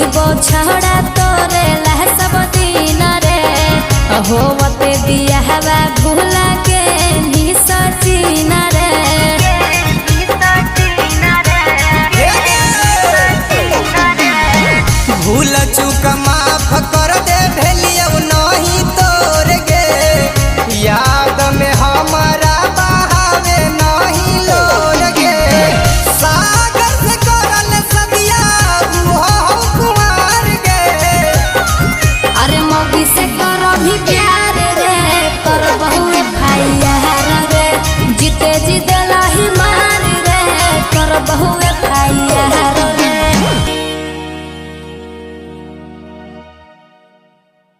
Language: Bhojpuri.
जीवो छड़ा तोरे लह सब दिन रे होवते दिया हवा भूला के ही सचिन रे भूल चूक माफ कर दे भेलियो नहीं तोर गे याद में हमारा बहावे नहीं लोर गे सागर से करल सदिया हो कुमार गे अरे मौगी से करो भी प्यार रे कर बहुए भाई रे जीते जी दिला ही मार रे कर बहु